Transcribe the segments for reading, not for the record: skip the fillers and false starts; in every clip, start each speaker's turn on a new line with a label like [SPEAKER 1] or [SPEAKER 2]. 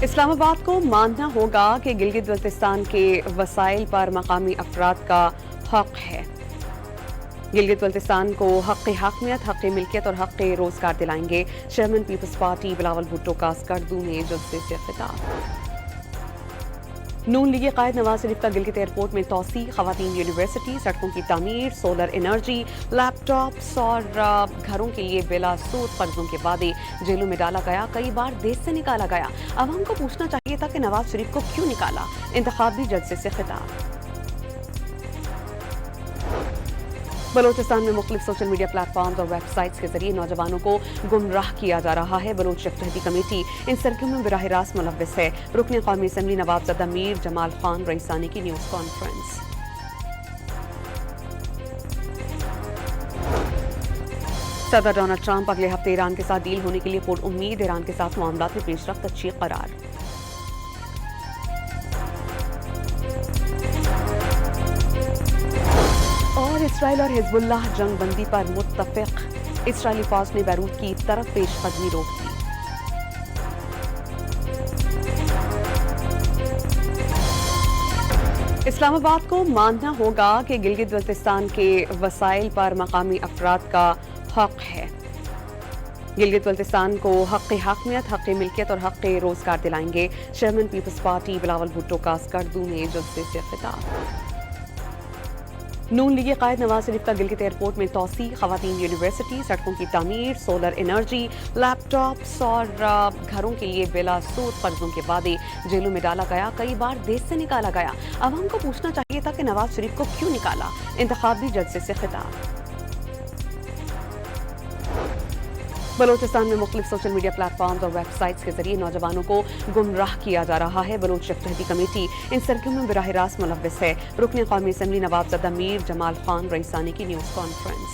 [SPEAKER 1] इस्लामाबाद को मानना होगा कि गिलगित बल्तिस्तान के वसाइल पर मकामी अफराद का हक है। गिलगित बल्तिस्तान को हक़ हकमियत, हक़ मिल्कियत और हक़ रोजगार दिलाएंगे। Chairman Peoples Party Bilawal Bhutto का स्कर्दू में जलसे से खिताब। नून लीग कायद नवाज शरीफ का गिलगित एयरपोर्ट में तोसी, खवातीन यूनिवर्सिटी, सड़कों की तामीर, सोलर एनर्जी, लैपटॉप्स और घरों के लिए बिला सूद कर्जों के वादे जेलों में डाला गया, कई बार देश से निकाला गया। अवाम को पूछना चाहिए था कि नवाज शरीफ को क्यों निकाला। इंतखाबी जलसे से खिताब। बलोचिस्तान में मुख्तलिफ सोशल मीडिया प्लेटफॉर्म्स और वेबसाइट्स के जरिए नौजवानों को गुमराह किया जा रहा है। बलोच इत्तेहादी कमेटी इन सरगर्मियों में बराह रास्त मुलव्वस है। रुकन कौमी असम्बली नवाबजादा मीर जमाल खान रईसानी की न्यूज़ कॉन्फ्रेंस। सदर डोनाल्ड ट्रंप अगले हफ्ते ईरान के साथ डील होने के लिए पुर उम्मीद। ईरान के साथ मामलात में पेशरफ्त अच्छी करार। और इसराइल और हिजबुल्लाह जंग बंदी पर मुत्तफिक। इसराइली फौज ने बैरूत की तरफ पेशकदमी रोक दी। इस्लामाबाद को मानना होगा कि गिलगित बल्तिस्तान के वसाइल पर मकामी अफराद का हक है। गिलगित बल्तिस्तान को हक़ हकमियत, हक़ मिल्कियत और हक़ रोजगार दिलाएंगे। Chairman Peoples Party Bilawal Bhutto का स्कर्दू में जलसे से खिताब। नून लीग कायद नवाज शरीफ का गिलगित एयरपोर्ट में तोसी, खवातीन यूनिवर्सिटी, सड़कों की तामीर, सोलर एनर्जी, लैपटॉप्स और घरों के लिए बिला सूद कर्जों के वादे जेलों में डाला गया, कई बार देश से निकाला गया। अवाम को पूछना चाहिए था कि नवाज शरीफ को क्यों निकाला। इंतखाबी जलसे से खिताब। बलोचिस्तान में मुख्तलिफ सोशल मीडिया प्लेटफॉर्म्स और वेबसाइट्स के जरिए नौजवानों को गुमराह किया जा रहा है। बलोच इत्तेहादी कमेटी इन सरगर्मियों में बराह रास्त मुलव्वस है। रुकन कौमी असम्बली नवाबजादा मीर जमाल खान रईसानी की न्यूज़ कॉन्फ्रेंस।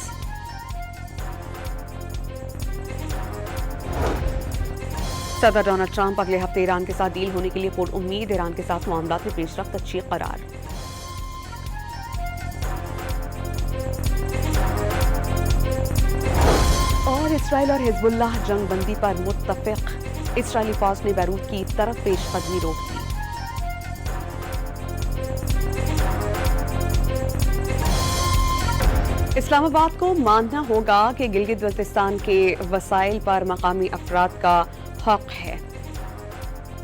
[SPEAKER 1] सदर डोनाल्ड ट्रंप अगले हफ्ते ईरान के साथ डील होने के लिए पुर उम्मीद। ईरान के साथ मामलात में पेशरफ्त अच्छी करार। और इसराइल और हिजबुल्लाह जंग बंदी पर मुत्तफिक। इसराइली फौज ने बैरूत की तरफ पेशकदमी रोक दी। इस्लामाबाद को मानना होगा कि गिलगित बल्तिस्तान के वसाइल पर मकामी अफराद का हक है।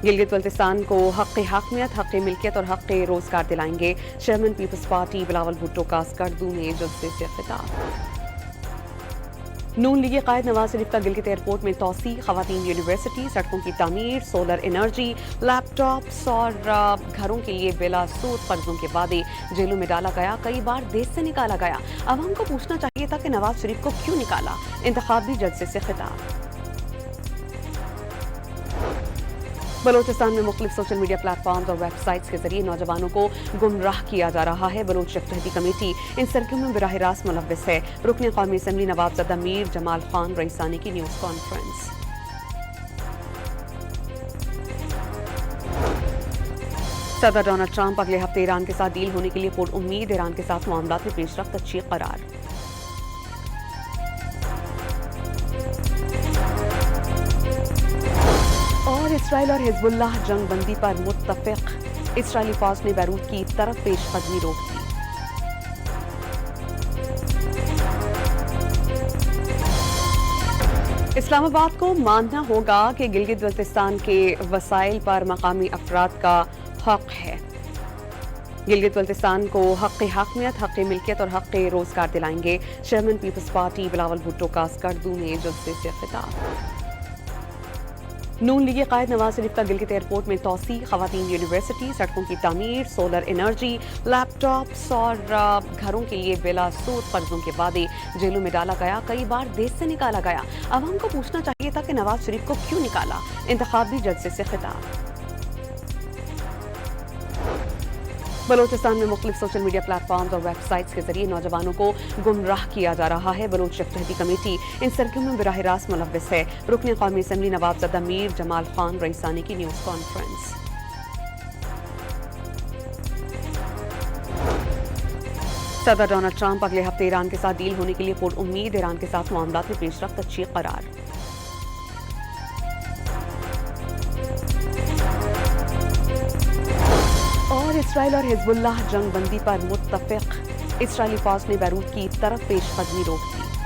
[SPEAKER 1] गिलगित बल्तिस्तान को हक़ हकमियत, हक़ मिल्कियत और हक़ रोजगार दिलाएंगे। Chairman Peoples Party Bilawal Bhutto का स्कर्दू में जलसे से खिताब। नून लीग कायद नवाज शरीफ का गिलगित एयरपोर्ट में तोसी, खवातीन यूनिवर्सिटी, सड़कों की तामीर, सोलर एनर्जी, लैपटॉप्स और घरों के लिए बिला सूद कर्जों के वादे जेलों में डाला गया, कई बार देश से निकाला गया। अवाम को पूछना चाहिए था कि नवाज शरीफ को क्यों निकाला। इंतखाबी जलसे से खिताब। बलोचिस्तान में मुख्तलिफ सोशल मीडिया प्लेटफॉर्म्स और वेबसाइट्स के जरिए नौजवानों को गुमराह किया जा रहा है। बलोच इत्तेहादी कमेटी इन सरगर्मियों में बराह रास्त मुलव्वस है। रुकन कौमी असम्बली नवाबजादा मीर जमाल खान रईसानी की न्यूज़ कॉन्फ्रेंस। सदर डोनाल्ड ट्रंप अगले हफ्ते ईरान के साथ डील होने के लिए पुर उम्मीद। ईरान के साथ मामलात में पेशरफ्त अच्छी करार। और इसराइल और हिजबुल्लाह जंग बंदी पर मुत्तफिक। इसराइली फौज ने बैरूत की तरफ पेशकदमी रोक दी। इस्लामाबाद को मानना होगा कि गिलगित बल्तिस्तान के वसाइल पर मकामी अफराद का हक है। गिलगित बल्तिस्तान को हक़ हकमियत, हक़ मिल्कियत और हक़ रोजगार दिलाएंगे। Chairman Peoples Party Bilawal Bhutto का स्कर्दू में जलसे से खिताब। नून लीग कायद नवाज शरीफ का गिलगित एयरपोर्ट में तोसी, खवातीन यूनिवर्सिटी, सड़कों की तामीर, सोलर एनर्जी, लैपटॉप्स और घरों के लिए बिला सूद कर्जों के वादे जेलों में डाला गया, कई बार देश से निकाला गया। अवाम को पूछना चाहिए था कि नवाज शरीफ को क्यों निकाला। इंतखाबी जलसे से खिताब। बलोचिस्तान में मुख्तलिफ सोशल मीडिया प्लेटफॉर्म्स और वेबसाइट्स के जरिए नौजवानों को गुमराह किया जा रहा है। बलोच इत्तेहादी कमेटी इन सरगर्मियों में बराह रास्त मुलव्वस है। रुकन कौमी असम्बली नवाबजादा मीर जमाल खान रईसानी की न्यूज़ कॉन्फ्रेंस। सदर डोनाल्ड ट्रंप अगले हफ्ते ईरान के साथ डील होने के लिए पुर उम्मीद। ईरान के साथ मामलात में पेशरफ्त अच्छी करार। اسرائیل اور حزب اللہ جنگ بندی پر متفق، اسرائیلی فوج نے بیروت کی طرف پیش قدمی روک دی۔